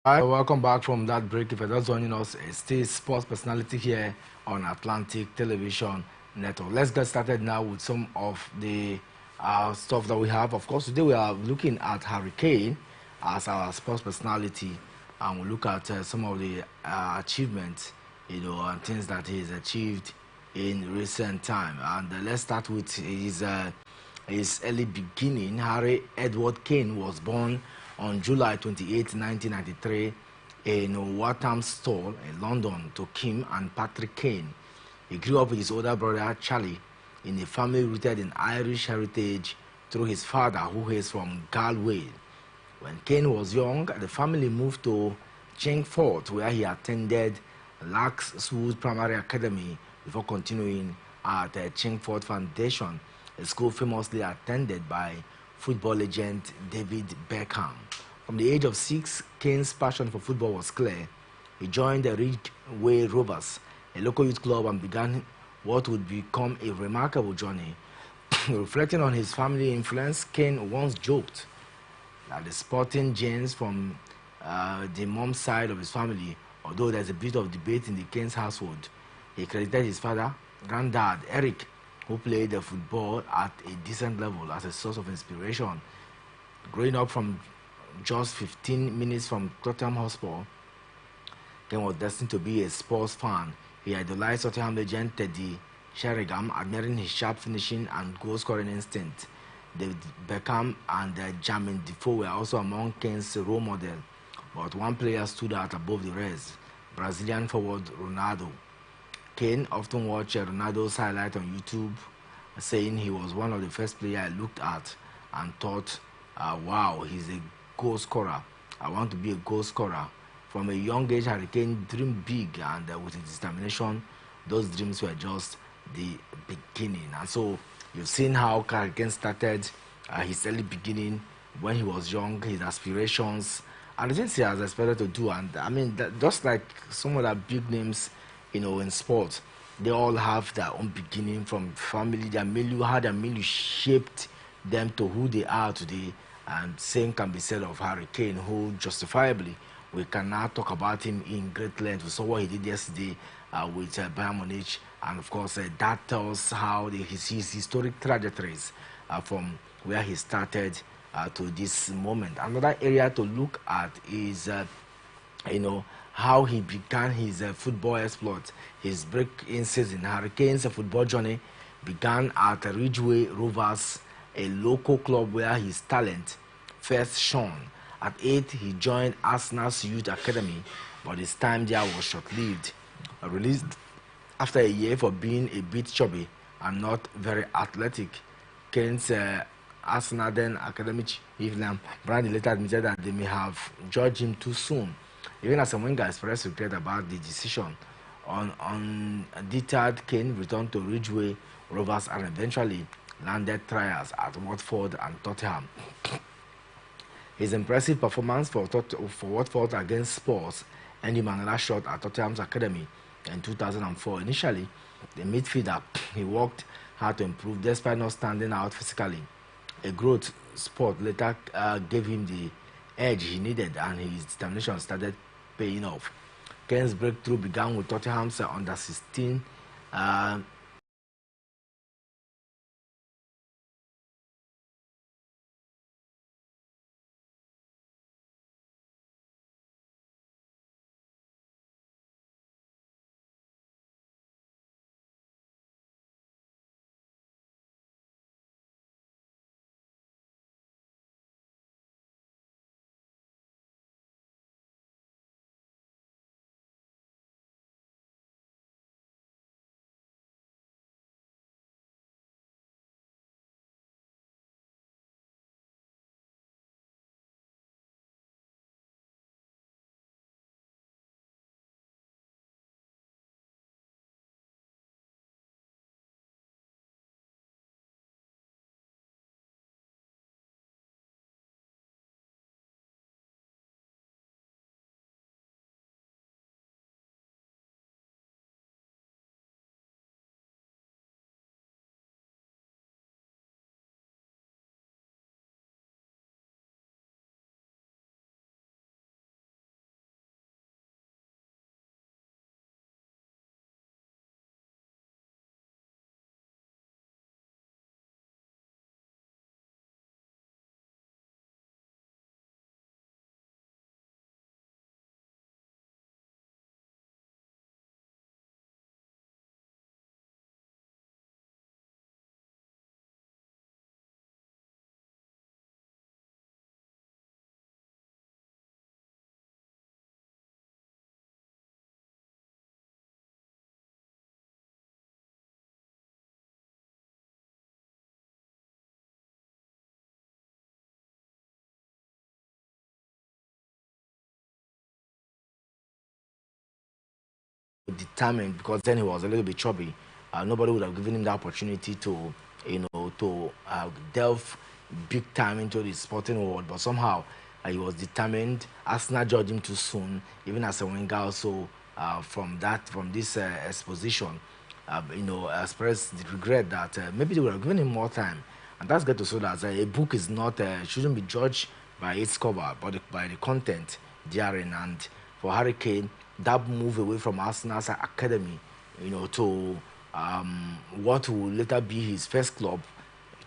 Hi, welcome back from that break. If you're just joining us, it's still sports personality here on Atlantic Television Network. Let's get started now with some of the stuff that we have. Of course, today we are looking at Hurricane as our sports personality, and we'll look at some of the achievements, and things that he's achieved in recent time. And let's start with his early beginning. Harry Edward Kane was born on July 28, 1993, in Walthamstow, London, to Kim and Patrick Kane. He grew up with his older brother, Charlie, in a family rooted in Irish heritage through his father, who is from Galway. When Kane was young, the family moved to Chingford, where he attended Laxwood Primary Academy before continuing at the Chingford Foundation, a school famously attended by football legend David Beckham. From the age of 6, Kane's passion for football was clear. He joined the Ridgeway Rovers, a local youth club, and began what would become a remarkable journey. Reflecting on his family influence, Kane once joked that the sporting genes from the mom's side of his family, although there's a bit of debate in the Kane's household, he credited his father, granddad Eric, who played the football at a decent level, as a source of inspiration. Growing up from just 15 minutes from Tottenham Hotspur, Kane was destined to be a sports fan. He idolized Tottenham legend Teddy Sheringham, admiring his sharp finishing and goal-scoring instinct. David Beckham and Jermaine Defoe were also among Kane's role models, but one player stood out above the rest: Brazilian forward Ronaldo. Kane often watched Ronaldo's highlight on YouTube, saying he was one of the first players I looked at and thought, wow, he's a goal scorer. I want to be a goal scorer. From a young age, Hurricane dreamed big, and with his determination, those dreams were just the beginning. And so you've seen how Hurricane started his early beginning when he was young, his aspirations, and the things he has aspired to do. And I mean, just like some of the big names, in sports, they all have their own beginning from family, their milieu, how their milieu shaped them to who they are today. And same can be said of Harry Kane, who justifiably we can now talk about him in great length. We saw what he did yesterday with Bayern Munich, and of course that tells how his historic trajectories from where he started to this moment. Another area to look at is how he began his football exploit, his break-in season. Hurricanes' football journey began at Ridgeway Rovers, a local club where his talent first shone. At 8, he joined Arsenal's youth academy, but his time there was short-lived. Released after a year for being a bit chubby and not very athletic, Kane's Arsenal then academic chief Brandy later admitted that they may have judged him too soon. Even as Wenger expressed regret about the decision, undeterred Kane returned to Ridgeway Rovers and eventually landed trials at Watford and Tottenham. His impressive performance for Watford against Spurs earned him another shot at Tottenham's academy in 2004. Initially, the midfielder, he worked hard to improve despite not standing out physically. A growth spurt later gave him the edge he needed, and his determination started paying off. Kane's breakthrough began with Tottenham's under 16 determined, because then he was a little bit chubby. Nobody would have given him the opportunity to, delve big time into the sporting world. But somehow he was determined. Arsenal judged him too soon, even as a winger. Also, from this exposition, expressed the regret that maybe they would have given him more time. And that's good to show that a book is not shouldn't be judged by its cover, but by the content therein. And for Harry Kane, that move away from Arsenal's academy, to what will later be his first club,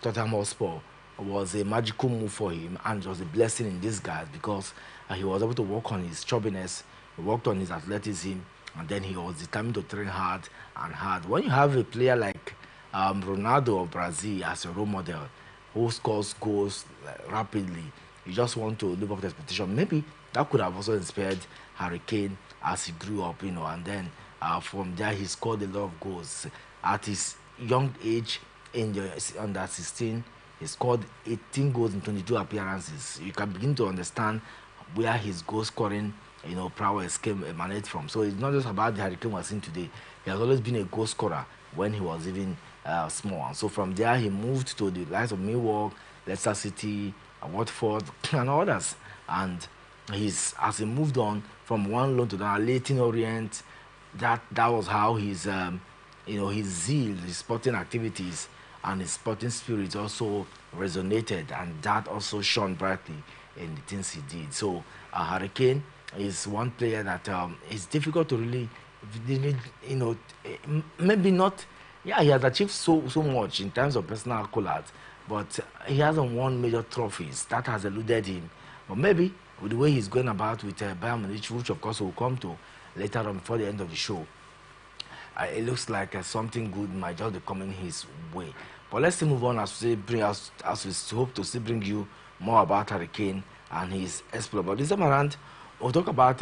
Tottenham Hotspur, was a magical move for him, and it was a blessing in disguise, because he was able to work on his chubbiness, he worked on his athleticism, and then he was determined to train hard and hard. When you have a player like Ronaldo of Brazil as a role model, who scores goals rapidly, you just want to live up to expectation. Maybe that could have also inspired Harry Kane as he grew up, and then from there he scored a lot of goals. At his young age, in the under 16, he scored 18 goals in 22 appearances. You can begin to understand where his goal scoring, prowess emanate from. So it's not just about the Harry Kane we're seeing today. He has always been a goal scorer when he was even small. And so from there he moved to the likes of Millwall, Leicester City, Watford, and others. And as he moved on from one loan to another, Leyton Orient, that was how his his zeal, his sporting activities, and his sporting spirit also resonated, and that also shone brightly in the things he did. So Harry Kane is one player that is difficult to really, maybe not. Yeah, he has achieved so much in terms of personal accolades, but he hasn't won major trophies. That has eluded him. But maybe with the way he's going about with Bayern Munich, which of course we'll come to later on before the end of the show, it looks like something good might just be coming his way. But let's still move on as we bring us as we hope to still bring you more about Harry Kane and his exploit. But this time around, we'll talk about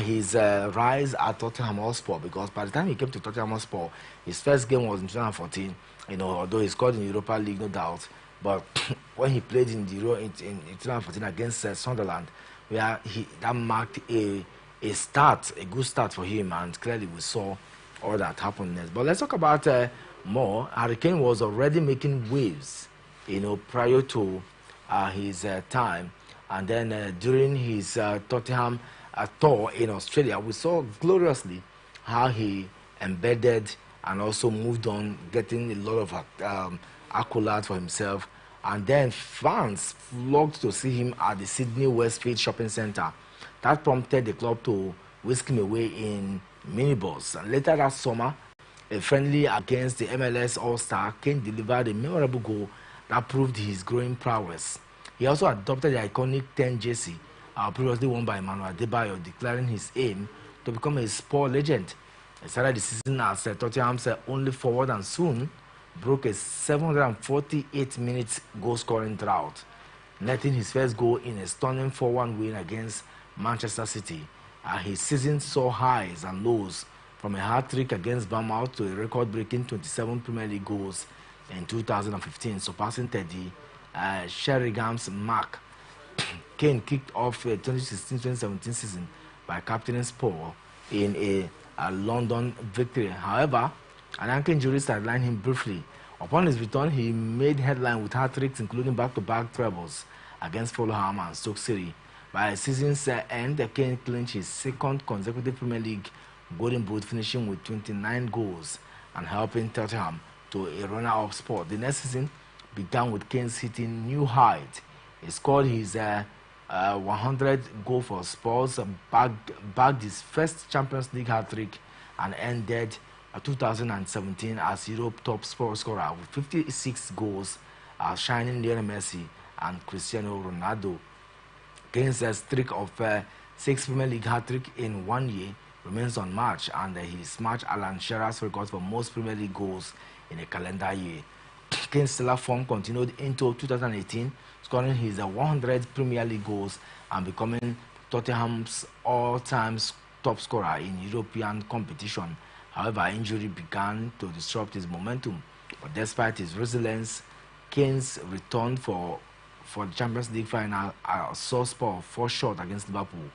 his rise at Tottenham Hotspur, because by the time he came to Tottenham Hotspur, his first game was in 2014. Although he scored in the Europa League, no doubt, but when he played in the Euro in 2014 against Sunderland, where that marked a good start for him, and clearly we saw all that happened next. But let's talk about more. Harry Kane was already making waves, prior to his time, and then during his Tottenham tour in Australia, we saw gloriously how he embedded and also moved on, getting a lot of accolades for himself. And then fans flocked to see him at the Sydney Westfield Shopping Centre. That prompted the club to whisk him away in minibus. And later that summer, a friendly against the MLS All-Star, Kane delivered a memorable goal that proved his growing prowess. He also adopted the iconic 10 jersey, previously worn by Emmanuel Adebayo, declaring his aim to become a sport legend. He started the season as Tottenham's only forward and soon broke a 748-minute goal-scoring drought, netting his first goal in a stunning 4-1 win against Manchester City. His season saw highs and lows, from a hat-trick against Bournemouth to a record-breaking 27 Premier League goals in 2015, surpassing Teddy Sheringham's mark. Kane kicked off the 2016-2017 season by captaining Spurs in a London victory. However, an ankle injury sidelined him briefly. Upon his return, he made headline with hat-tricks, including back-to-back trebles against Fulham and Stoke City. By season's end, Kane clinched his second consecutive Premier League Golden Boot, finishing with 29 goals and helping Tottenham to a runner-up spot. The next season began with Kane hitting new heights. He scored his 100th goal for Spurs, bagged his first Champions League hat-trick, and ended 2017 as Europe's top scorer with 56 goals, shining Lionel Messi and Cristiano Ronaldo. Kane's streak of 6 Premier League hat-trick in 1 year remains unmatched, and he smashed Alan Shearer's record for most Premier League goals in a calendar year. Kane's stellar form continued into 2018, scoring his 100th Premier League goals and becoming Tottenham's all-time top scorer in European competition. However, injury began to disrupt his momentum. But despite his resilience, Kane's return for the Champions League final saw Spurs fall short against Liverpool.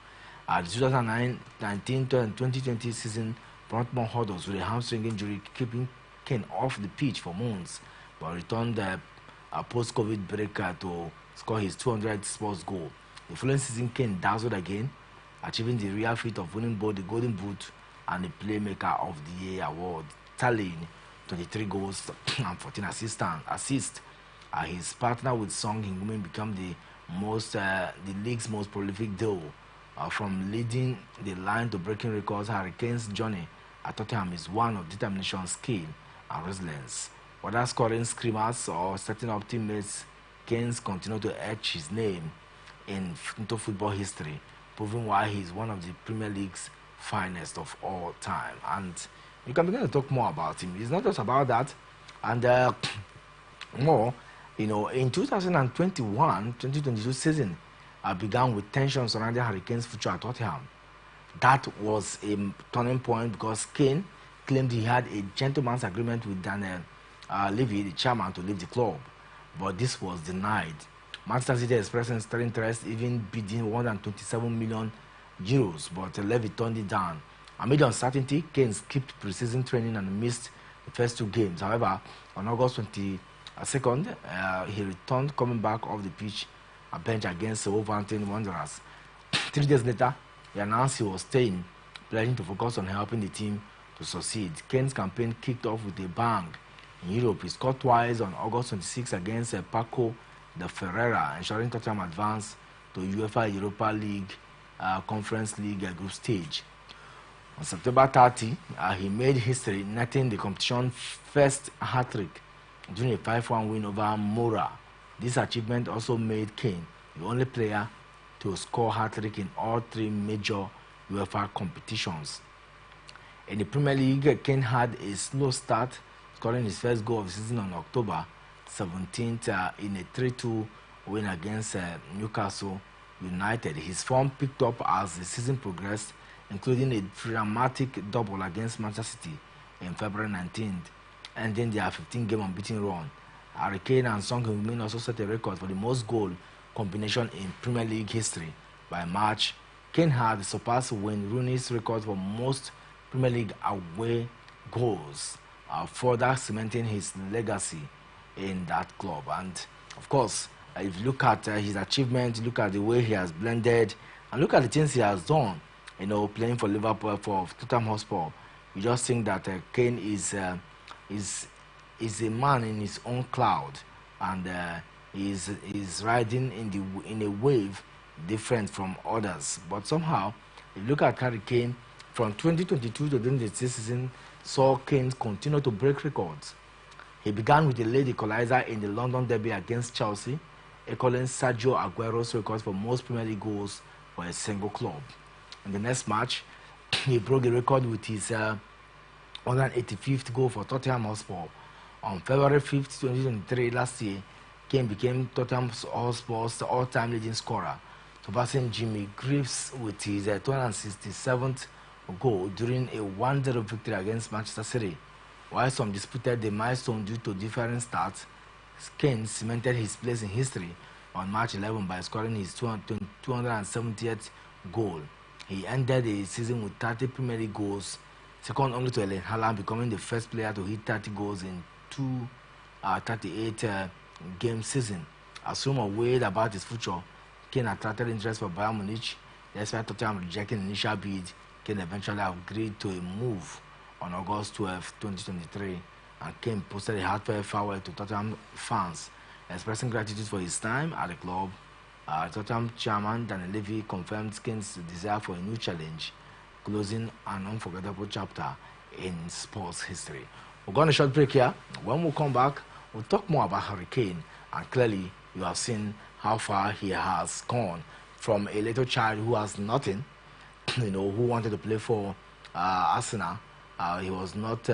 The 2019-2020 season brought more hurdles, with a hamstring injury keeping Kane off the pitch for months, but returned post-COVID break to score his 200th Spurs goal. The following season, Kane dazzled again, achieving the rare feat of winning both the Golden Boot and the Playmaker of the Year award, tallying 23 goals and 14 assists. His partner with Son Heung-min became the league's most prolific duo. From leading the line to breaking records, Harry Kane's journey at Tottenham is one of determination, skill, and resilience. Whether scoring screamers or setting up teammates, Kane continues to etch his name into football history, proving why he is one of the Premier League's finest of all time. And you can begin to talk more about him. It's not just about that, and more. In 2021-2022 season, began with tensions surrounding Harry Kane's future at Tottenham. That was a turning point because Kane claimed he had a gentleman's agreement with Daniel Levy, the chairman, to leave the club, but this was denied. Manchester City expressed steady interest, even bidding 127 million euros, but Levy turned it down. Amid uncertainty, Kane skipped pre-season training and missed the first 2 games. However, on August 22nd, he returned, coming back off the pitch a bench against Wolverhampton Wanderers. 3 days later, he announced he was staying, pledging to focus on helping the team to succeed. Kane's campaign kicked off with a bang. In Europe, he scored twice on August 26 against Paco de Ferreira, ensuring Tottenham advanced to UEFA Europa League Conference League group stage. On September 30, he made history, netting the competition's first hat-trick during a 5-1 win over Mora. This achievement also made Kane the only player to score hat-trick in all three major UEFA competitions. In the Premier League, Kane had a slow start, scoring his first goal of the season on October 17th in a 3-2 win against Newcastle United. His form picked up as the season progressed, including a dramatic double against Manchester City in February 19th, ending their 15-game unbeaten run. Harry Kane and Son Heung-min also set a record for the most goal combination in Premier League history. By March, Kane had surpassed Wayne Rooney's record for most Premier League away goals, further cementing his legacy in that club. And of course, if you look at his achievements, look at the way he has blended, and look at the things he has done, playing for Liverpool, for Tottenham Hotspur, you just think that Kane is a man in his own cloud, and is riding in a wave different from others. But somehow, if you look at Harry Kane, from 2022 to 2023 season, saw Kane continue to break records. He began with a late equalizer in the London derby against Chelsea, equaling Sergio Aguero's record for most Premier League goals for a single club. In the next match, he broke the record with his 185th goal for Tottenham Hotspur. On February 5th, 2023, last year, Kane became Tottenham Hotspur's all-time leading scorer, surpassing Jimmy Greaves with his 267th goal during a 1-0 victory against Manchester City. While some disputed the milestone due to different stats, Kane cemented his place in history on March 11 by scoring his 270th goal. He ended the season with 30 Premier League goals, second only to Erling Haaland, becoming the first player to hit 30 goals in 38-game season. As rumors weighed about his future, Kane attracted interest for Bayern Munich. Despite Tottenham rejecting initial bid, Kane eventually agreed to a move on August 12, 2023, and Kane posted a heartfelt farewell to Tottenham fans, expressing gratitude for his time at the club. Tottenham chairman Daniel Levy confirmed Kane's desire for a new challenge, closing an unforgettable chapter in sports history. We're going to short break here. When we come back, we'll talk more about Harry Kane, and clearly you have seen how far he has gone from a little child who has nothing, who wanted to play for Arsenal. He was not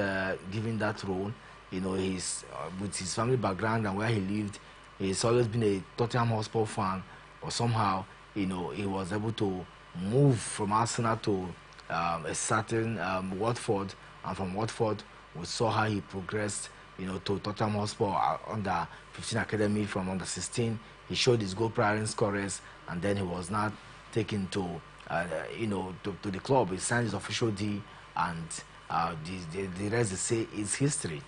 given that role. He's with his family background and where he lived, he's always been a Tottenham Hotspur fan. But somehow, he was able to move from Arsenal to a certain Watford, and from Watford, we saw how he progressed, to Tottenham Hotspur under 15 academy, from under 16. He showed his goal prior scorers, and then he was not taken to the club. He signed his official deal, and the rest they say is history.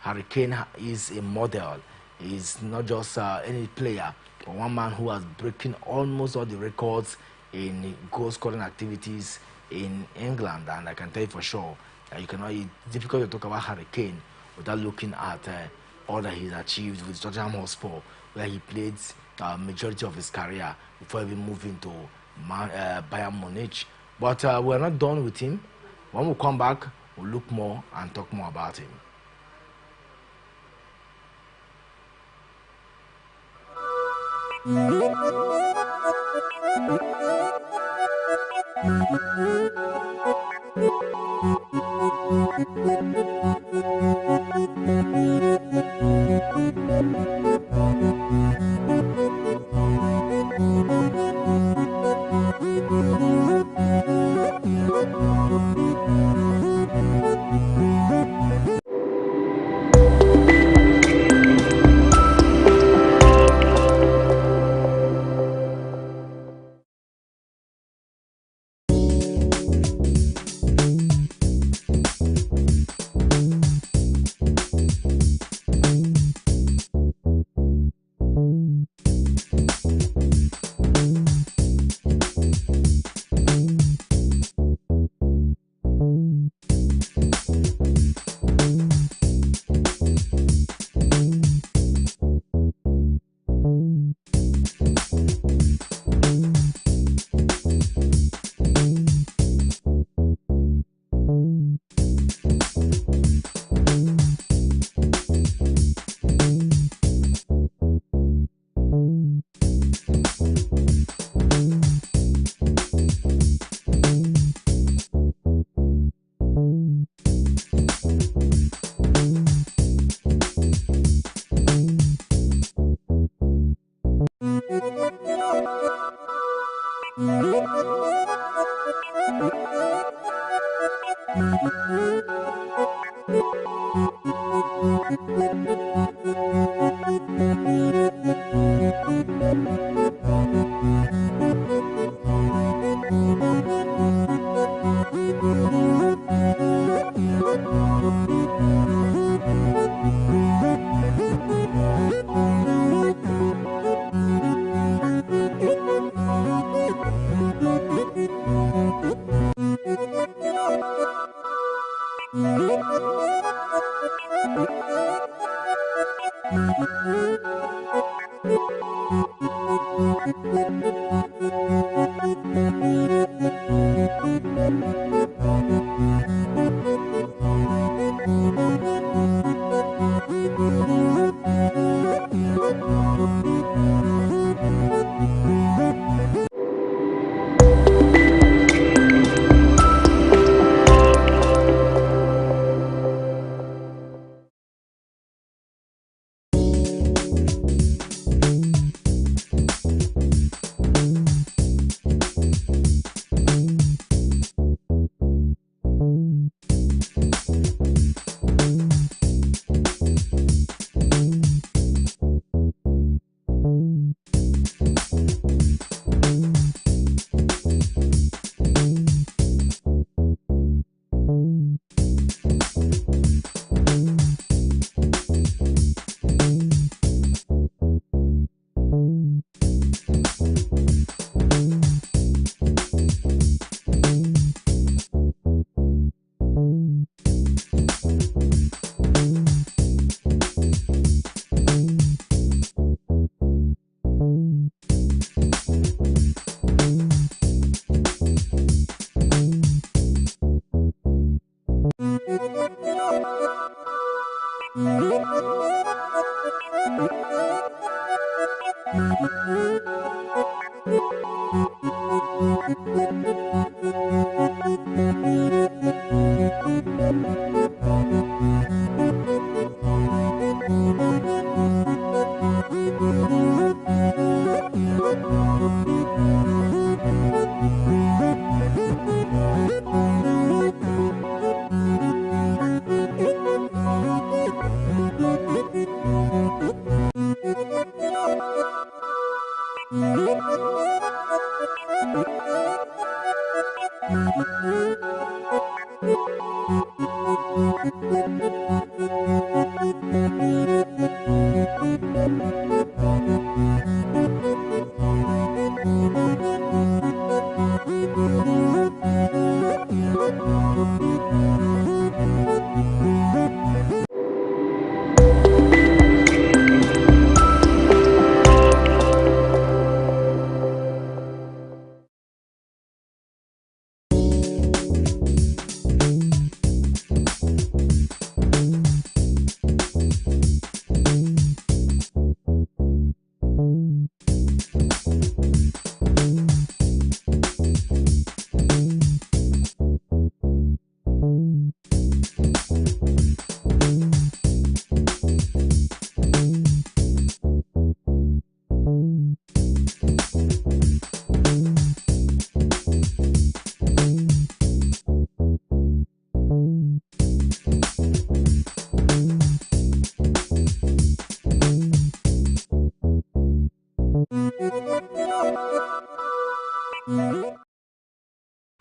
Harry Kane is a model. He's not just any player, but one man who has broken almost all the records in goal-scoring activities in England. And I can tell you for sure, it's difficult to talk about Harry Kane without looking at all that he's achieved with Tottenham Hotspur, where he played majority of his career before even moving to Bayern Munich. But we're not done with him. When we come back, we'll look more and talk more about him.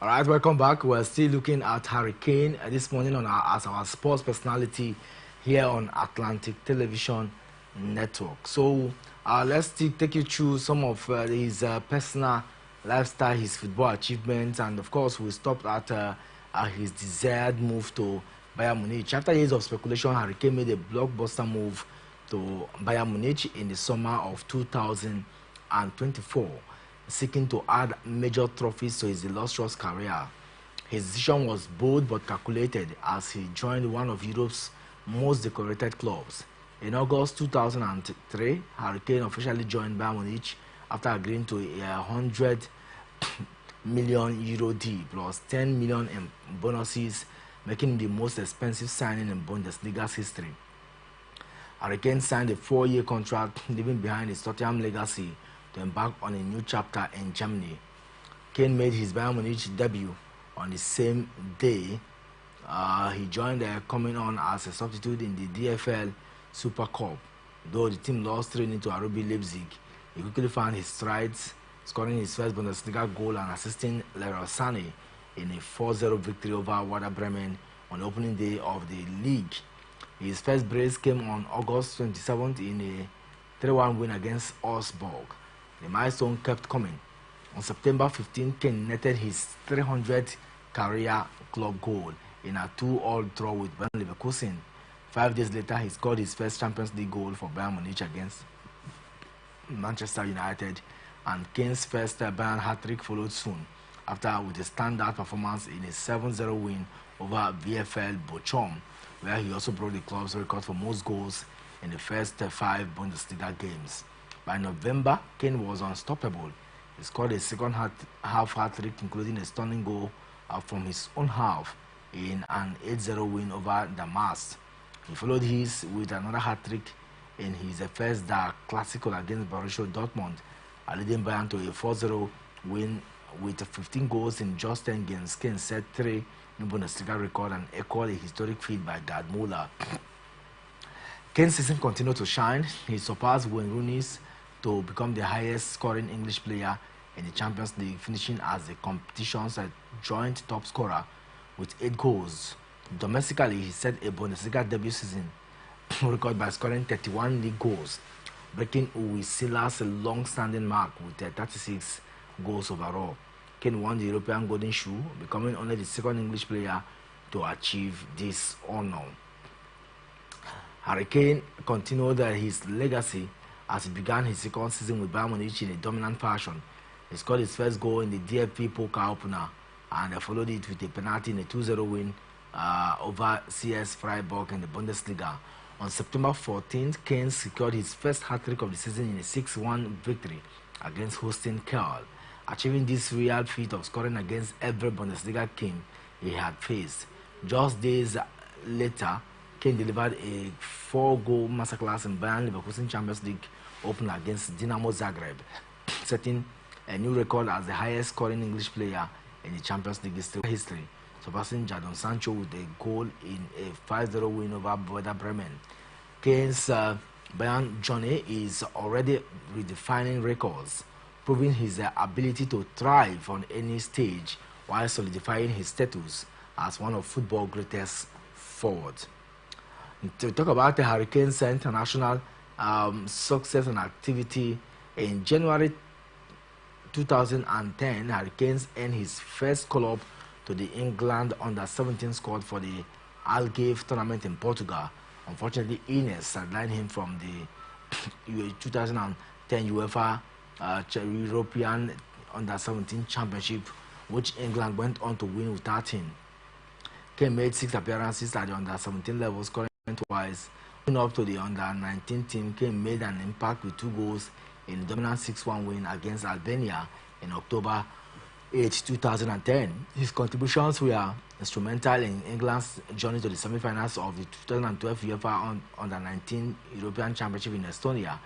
All right, welcome back. We're still looking at Hurricane this morning on as our sports personality here on Atlantic Television Network. So let's take you through some of his personal lifestyle, his football achievements, and of course we stopped at his desired move to Bayern Munich. After years of speculation, Hurricane made a blockbuster move to Bayern Munich in the summer of 2024. Seeking to add major trophies to his illustrious career. His decision was bold but calculated as he joined one of Europe's most decorated clubs. In August 2003, Hurricane officially joined Bayern Munich after agreeing to a €100 million deal plus 10 million in bonuses, making him the most expensive signing in Bundesliga's history. Hurricane signed a 4-year contract, leaving behind his Tottenham legacy to embark on a new chapter in Germany. Kane made his Bayern Munich debut on the same day. He joined coming on as a substitute in the DFL Super Cup. Though the team lost 3-0 to RB Leipzig, he quickly found his strides, scoring his first Bundesliga goal and assisting Leroy Sané in a 4-0 victory over Werder Bremen on the opening day of the league. His first brace came on August 27th in a 3-1 win against Augsburg. The milestone kept coming. On September 15, Kane netted his 300th career club goal in a 2-2 draw with Bayern Leverkusen. 5 days later, he scored his first Champions League goal for Bayern Munich against Manchester United, and Kane's first Bayern hat-trick followed soon after with a standout performance in a 7-0 win over VfL Bochum, where he also broke the club's record for most goals in the first 5 Bundesliga games. By November, Kane was unstoppable. He scored a second half hat-trick, including a stunning goal from his own half in an 8-0 win over Damas. He followed his with another hat-trick in his first Classical against Borussia Dortmund, leading Bayern to a 4-0 win with 15 goals in just 10 games. Kane set 3 new Bundesliga record and equaled a historic feat by Gerd Müller. Kane's season continued to shine. He surpassed Wayne Rooney's to become the highest scoring English player in the Champions League, finishing as the competition's joint top scorer with 8 goals. Domestically, he set a Bundesliga debut season record by scoring 31 league goals, breaking Uwe Seeler's long-standing mark with 36 goals overall. Kane won the European Golden Shoe, becoming only the second English player to achieve this honor. Harry Kane continued his legacy as he began his second season with Bayern Munich in a dominant fashion. He scored his first goal in the DFB Pokal opener and followed it with a penalty in a 2-0 win over CS Freiburg in the Bundesliga. On September 14th, Kane secured his first hat-trick of the season in a 6-1 victory against hosting Kiel, achieving this real feat of scoring against every Bundesliga team he had faced. Just days later, Kane delivered a 4-goal masterclass in Bayern Leverkusen Champions League opener against Dinamo Zagreb, setting a new record as the highest scoring English player in the Champions League history, surpassing Jadon Sancho with a goal in a 5-0 win over Werder Bremen. Kane's Bayern journey is already redefining records, proving his ability to thrive on any stage while solidifying his status as one of football's greatest forwards. To talk about the Hurricanes' international success and activity, in January 2010, Hurricanes earned his first call-up to the England under-17 squad for the Algarve tournament in Portugal. Unfortunately, illness sidelined him from the 2010 UEFA European under-17 championship, which England went on to win without him. Kane made 6 appearances at the under-17 level, scoring twice. Moving up to the under-19 team, Kane made an impact with 2 goals in the dominant 6-1 win against Albania in October 8, 2010. His contributions were instrumental in England's journey to the semi-finals of the 2012 UEFA Under-19 European Championship in Estonia.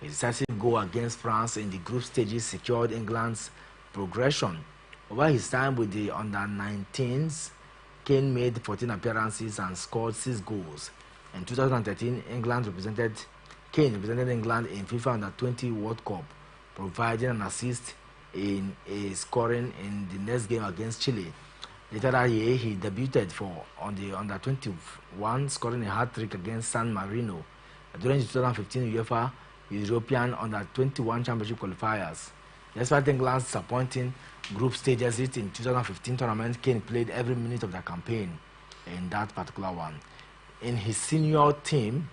A decisive goal against France in the group stages secured England's progression. Over his time with the Under-19s, Kane made 14 appearances and scored 6 goals. In 2013, Kane represented England in FIFA Under-20 World Cup, providing an assist in a scoring in the next game against Chile. Later that year, he debuted on the Under-21, scoring a hat-trick against San Marino during the 2015 UEFA European Under-21 Championship qualifiers. Despite England's disappointing group stage exit in 2015 tournament, Kane played every minute of the campaign in that particular one. In his senior team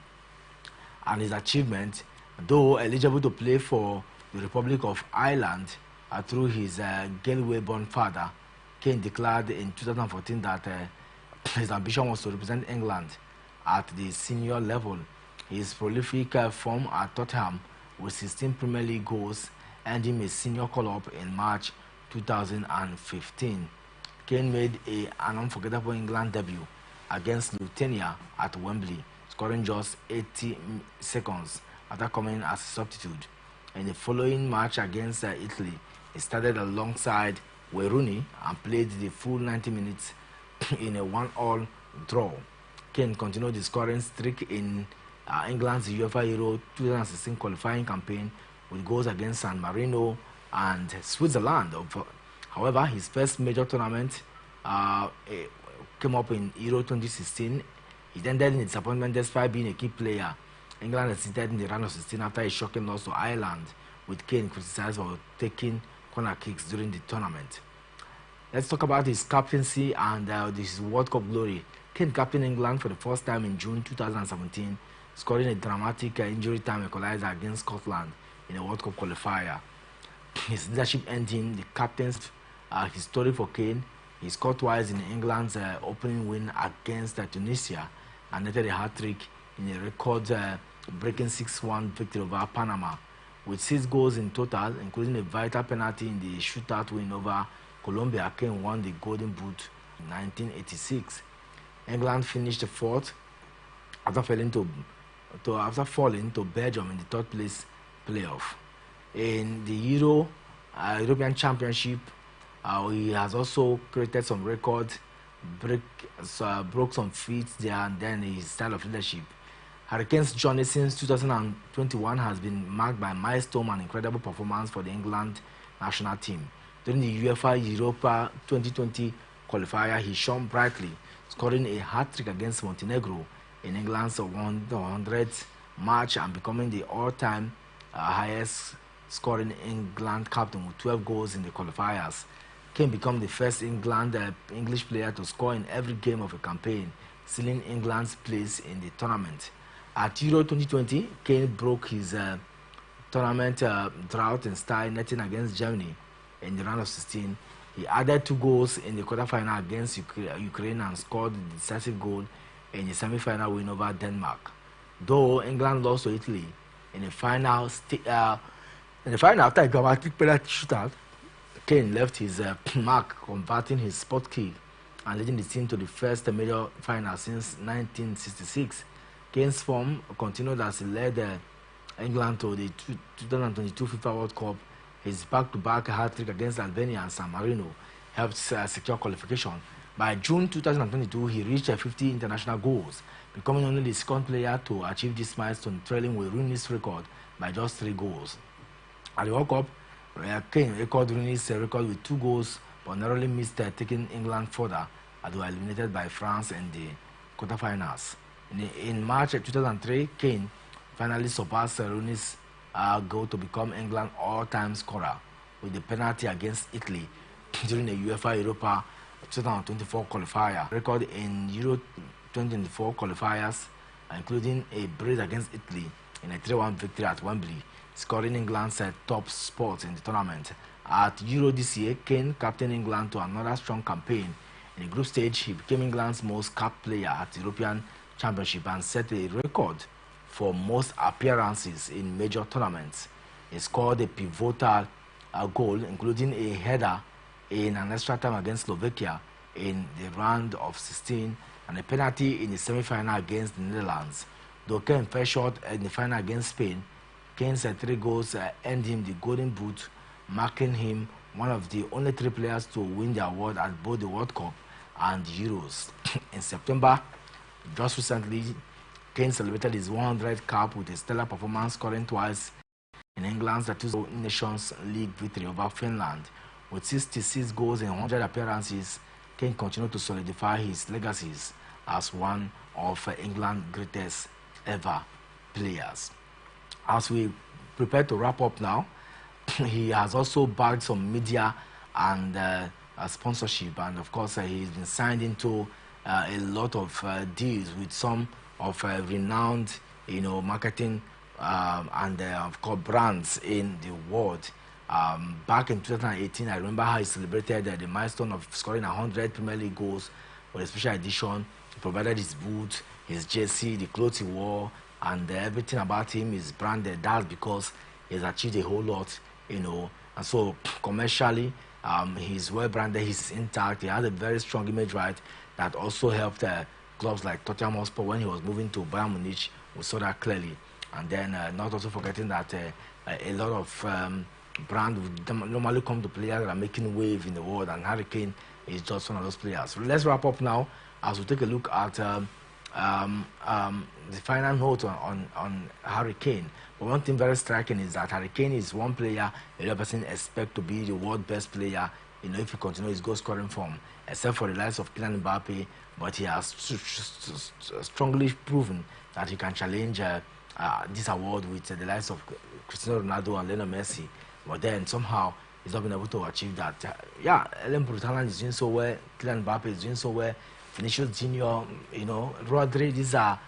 and his achievement, though eligible to play for the Republic of Ireland through his Galway-born father, Kane declared in 2014 that his ambition was to represent England at the senior level. His prolific form at Tottenham with 16 Premier League goals earned him a senior call-up in March 2015. Kane made an unforgettable England debut against Lithuania at Wembley, scoring just 80 seconds after coming as a substitute. In the following match against Italy, he started alongside Wayne Rooney and played the full 90 minutes in a 1-1 draw. Kane continued the scoring streak in England's UEFA Euro 2016 qualifying campaign with goals against San Marino and Switzerland. However, his first major tournament came up in Euro 2016. It ended in disappointment despite being a key player. England hesitated in the round of 16 after a shocking loss to Ireland, with Kane criticized for taking corner kicks during the tournament. Let's talk about his captaincy and his World Cup glory. Kane captained England for the first time in June 2017, scoring a dramatic injury time equalizer against Scotland in a World Cup qualifier. His leadership ending the captain's history for Kane. He scored twice in England's opening win against Tunisia and netted a hat-trick in a record-breaking 6-1 victory over Panama. With 6 goals in total, including a vital penalty in the shootout win over Colombia, Kane won the Golden Boot in 1986. England finished fourth after falling to Belgium in the third-place playoff. In the European Championship, he has also created some records, broke some feats there, and then his style of leadership. Hurricanes' journey since 2021 has been marked by milestone and incredible performance for the England national team. During the UEFA Europa 2020 qualifier, he shone brightly, scoring a hat-trick against Montenegro in England's 100th match and becoming the all-time highest scoring England captain with 12 goals in the qualifiers. Kane became the first English player to score in every game of a campaign, sealing England's place in the tournament. At Euro 2020, Kane broke his tournament drought in style, netting against Germany in the round of 16. He added 2 goals in the quarterfinal against Ukraine and scored the decisive goal in the semi-final win over Denmark. Though England lost to Italy in the final, after a dramatic penalty shootout, Kane left his mark, converting his spot kick and leading the team to the first major final since 1966. Kane's form continued as he led England to the 2022 FIFA World Cup. His back-to-back hat-trick against Albania and San Marino helped secure qualification. By June 2022, he reached 50 international goals, becoming only the second player to achieve this milestone, trailing with Rooney's record by just 3 goals. At the World Cup, Kane recorded Rooney's record with 2 goals, but narrowly missed taking England further, as they were eliminated by France in the quarterfinals. In March 2003, Kane finally surpassed Rooney's goal to become England's all-time scorer with the penalty against Italy during the UEFA Europa 2024 qualifier. Record in Euro 2024 qualifiers, including a brace against Italy in a 3-1 victory at Wembley, scoring England's top spot in the tournament. At Euro this year, Kane captained England to another strong campaign. In the group stage, he became England's most capped player at the European Championship and set a record for most appearances in major tournaments. He scored a pivotal goal, including a header in an extra time against Slovakia in the round of 16 and a penalty in the semi-final against the Netherlands. Though Kane fell short in the final against Spain, Kane's 3 goals earned him the Golden Boot, making him one of the only 3 players to win the award at both the World Cup and Euros. In September, just recently, Kane celebrated his 100th cap with a stellar performance, scoring twice in England's 2 Nations League victory over Finland. With 66 goals in 100 appearances, Kane continued to solidify his legacies as one of England's greatest ever players. As we prepare to wrap up now, he has also bagged some media and sponsorship, and of course he's been signed into a lot of deals with some of renowned, marketing and of course brands in the world. Back in 2018, I remember how he celebrated the milestone of scoring 100 Premier League goals with a special edition. He provided his boots, his jersey, the clothes he wore, and everything about him is branded. That's because he's achieved a whole lot, and so commercially, he's well branded, he's intact, he has a very strong image, right, that also helped clubs like Tottenham Hotspur when he was moving to Bayern Munich. We saw that clearly. And then not also forgetting that a lot of brand would normally come to players that are making wave in the world, and Harry Kane is just one of those players. So let's wrap up now as we take a look at the final note on Harry Kane. But one thing very striking is that Harry Kane is one player a lot of person expect to be the world best player, if he continues his goal scoring form, except for the likes of Kylian Mbappe. But he has strongly proven that he can challenge this award with the likes of Cristiano Ronaldo and Lionel Messi. But then somehow he's not been able to achieve that. Yeah, Ellen Brutalan is doing so well, Kylian Mbappe is doing so well, Vinicius Junior, Rodri. These are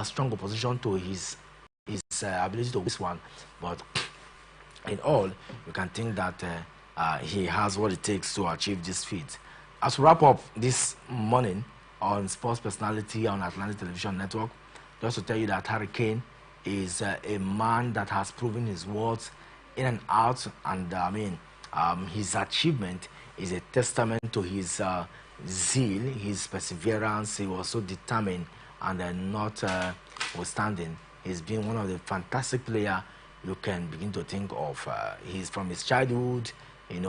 strong opposition to his ability to win this one. But in all, you can think that he has what it takes to achieve this feat. As we wrap up this morning on Sports Personality on Atlantic Television Network, just to tell you that Harry Kane is a man that has proven his worth in and out, and his achievement is a testament to his zeal, his perseverance. He was so determined and not withstanding. He's been one of the fantastic players you can begin to think of. He's from his childhood, he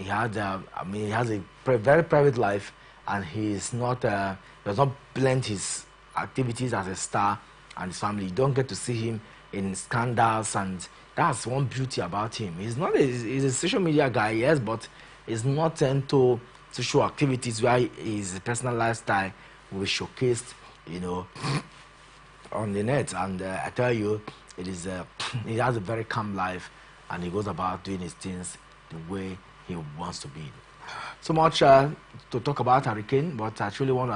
has a very private life, and he's not does not blend his activities as a star and his family. You don't get to see him in scandals, and that's one beauty about him. He's a social media guy, yes, but he's not into social activities where his personal lifestyle will be showcased, on the net. And I tell you, it is he has a very calm life, and he goes about doing his things the way he wants to be. So much to talk about Harry Kane, but I truly want to